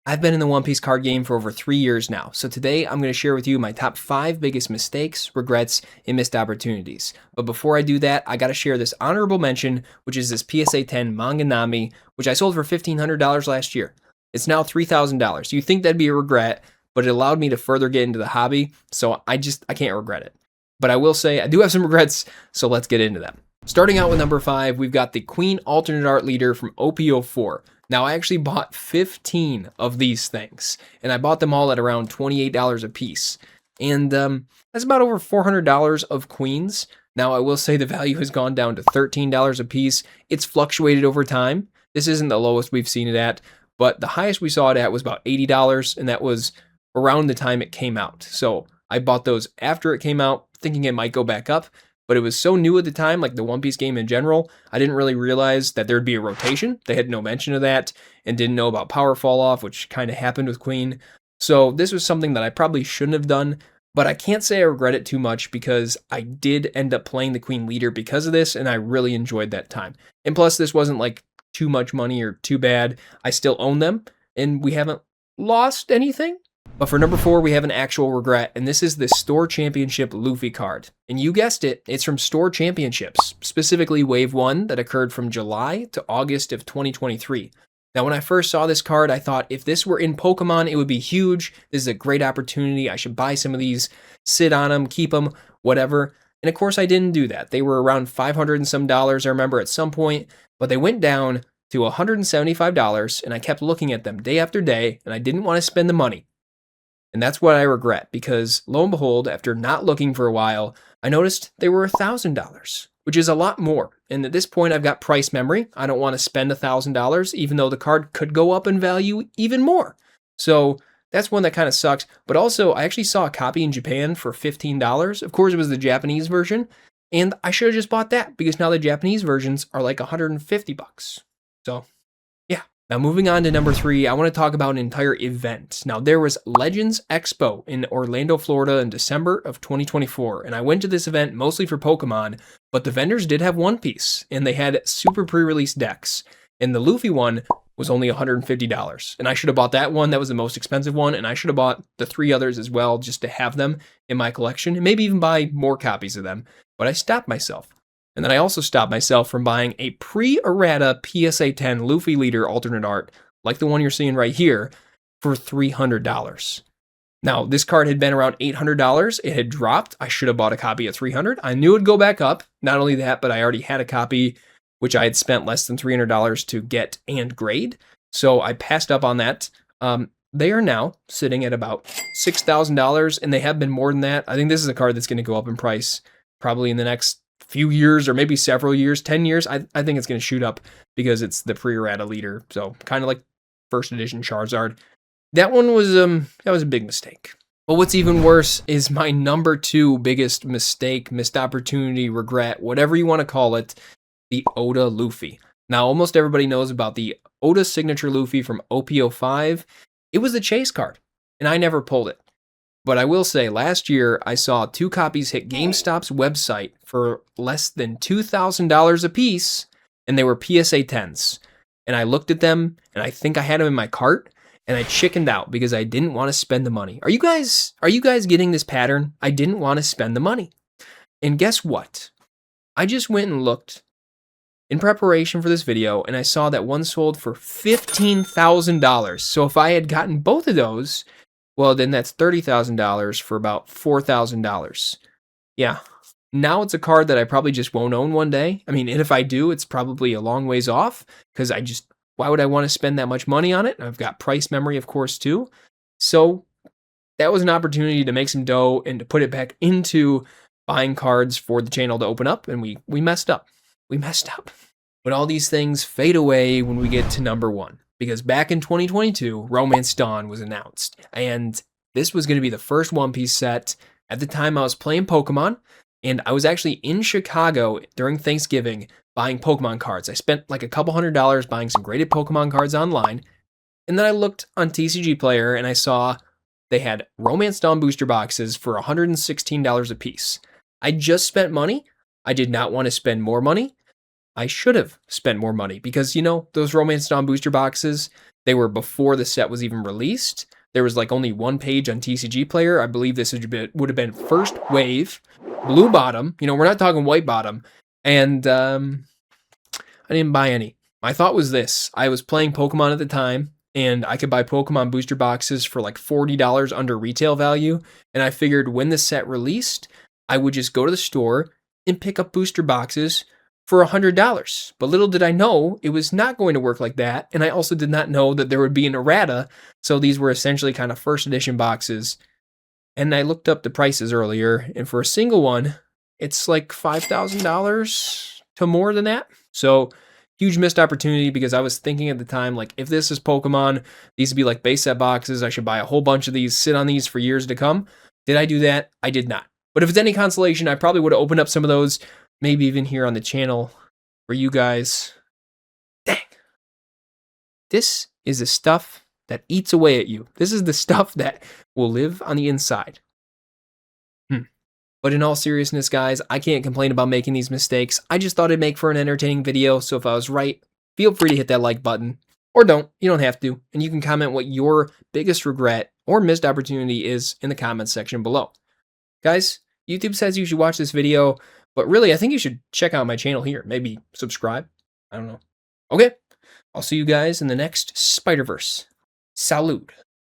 I've been in the One Piece card game for over 3 years now, so today I'm going to share with you my top 5 biggest mistakes, regrets, and missed opportunities. But before I do that, I got to share this honorable mention, which is this PSA 10 Manga Nami, which I sold for $1,500 last year. It's now $3,000. You'd think that'd be a regret, but it allowed me to further get into the hobby, so I can't regret it. But I will say I do have some regrets, so let's get into them. Starting out with number 5, we've got the Queen Alternate Art Leader from OP04. Now, I actually bought 15 of these things, and I bought them all at around $28 a piece. And that's about over $400 of queens. Now, I will say the value has gone down to $13 a piece. It's fluctuated over time. This isn't the lowest we've seen it at, but the highest we saw it at was about $80, and that was around the time it came out. So I bought those after it came out, thinking it might go back up. But it was so new at the time, like the One Piece game in general, I didn't really realize that there'd be a rotation. They had no mention of that and didn't know about power fall off, which kind of happened with Queen. So this was something that I probably shouldn't have done, but I can't say I regret it too much because I did end up playing the Queen leader because of this, and I really enjoyed that time. And plus, this wasn't like too much money or too bad. I still own them, and we haven't lost anything. But for number 4, we have an actual regret, and this is the Store Championship Luffy card. And you guessed it, it's from Store Championships, specifically Wave 1 that occurred from July to August of 2023. Now, when I first saw this card, I thought if this were in Pokemon, it would be huge. This is a great opportunity. I should buy some of these, sit on them, keep them, whatever. And of course, I didn't do that. They were around $500 and some, I remember, at some point, but they went down to $175, and I kept looking at them day after day, and I didn't want to spend the money. And that's what I regret, because lo and behold, after not looking for a while, I noticed they were $1,000, which is a lot more. And at this point, I've got price memory. I don't want to spend $1,000, even though the card could go up in value even more. So that's one that kind of sucks. But also, I actually saw a copy in Japan for $15. Of course, it was the Japanese version. And I should have just bought that, because now the Japanese versions are like $150. So now, moving on to number 3, I want to talk about an entire event. Now, there was Legends Expo in Orlando, Florida in December of 2024, and I went to this event mostly for Pokemon, but the vendors did have One Piece, and they had super pre-release decks, and the Luffy one was only $150, and I should have bought that one. That was the most expensive one, and I should have bought the 3 others as well just to have them in my collection, and maybe even buy more copies of them, but I stopped myself. And then I also stopped myself from buying a Pre-errata PSA 10 Luffy Leader alternate art, like the one you're seeing right here, for $300. Now, this card had been around $800. It had dropped. I should have bought a copy at $300. I knew it'd go back up. Not only that, but I already had a copy, which I had spent less than $300 to get and grade. So I passed up on that. They are now sitting at about $6,000, and they have been more than that. I think this is a card that's going to go up in price probably in the next few years, or maybe several years, 10 years. I think it's going to shoot up because it's the Pre-errata leader. So kind of like first edition Charizard. That one was a big mistake. But what's even worse is my number 2 biggest mistake, missed opportunity, regret, whatever you want to call it, the Oda Luffy. Now, almost everybody knows about the Oda signature Luffy from OP05. It was the chase card, and I never pulled it. But I will say, last year, I saw 2 copies hit GameStop's website for less than $2,000 a piece, and they were PSA 10s. And I looked at them, and I think I had them in my cart, and I chickened out because I didn't want to spend the money. Are you guys getting this pattern? I didn't want to spend the money. And guess what? I just went and looked in preparation for this video, and I saw that one sold for $15,000. So if I had gotten both of those, well, then that's $30,000 for about $4,000. Yeah. Now it's a card that I probably just won't own one day. I mean, and if I do, it's probably a long ways off because why would I want to spend that much money on it? I've got price memory, of course, too. So that was an opportunity to make some dough and to put it back into buying cards for the channel to open up, and we messed up. We messed up. But all these things fade away when we get to number 1. Because back in 2022, Romance Dawn was announced, and this was going to be the first One Piece set. At the time, I was playing Pokemon, and I was actually in Chicago during Thanksgiving buying Pokemon cards. I spent like a couple $100 buying some graded Pokemon cards online, and then I looked on TCG Player, and I saw they had Romance Dawn booster boxes for $116 a piece. I just spent money. I did not want to spend more money. I should have spent more money because, you know, those Romance Dawn booster boxes, they were before the set was even released. There was like only one page on TCG Player. I believe this would have been first wave, blue bottom. You know, we're not talking white bottom. And I didn't buy any. My thought was this. I was playing Pokemon at the time, and I could buy Pokemon booster boxes for like $40 under retail value. And I figured when the set released, I would just go to the store and pick up booster boxes for $100. But little did I know it was not going to work like that. And I also did not know that there would be an errata. So these were essentially kind of first edition boxes. And I looked up the prices earlier, and for a single one, it's like $5,000 to more than that. So huge missed opportunity because I was thinking at the time, like, if this is Pokemon, these would be like base set boxes. I should buy a whole bunch of these, sit on these for years to come. Did I do that? I did not. But if it's any consolation, I probably would have opened up some of those, maybe even here on the channel for you guys. Dang. This is the stuff that eats away at you. This is the stuff that will live on the inside. But in all seriousness, guys, I can't complain about making these mistakes. I just thought it'd make for an entertaining video, so if I was right, feel free to hit that like button. Or don't. You don't have to. And you can comment what your biggest regret or missed opportunity is in the comments section below. Guys, YouTube says you should watch this video, but really, I think you should check out my channel here. Maybe subscribe. I don't know. Okay, I'll see you guys in the next Spider-Verse. Salute.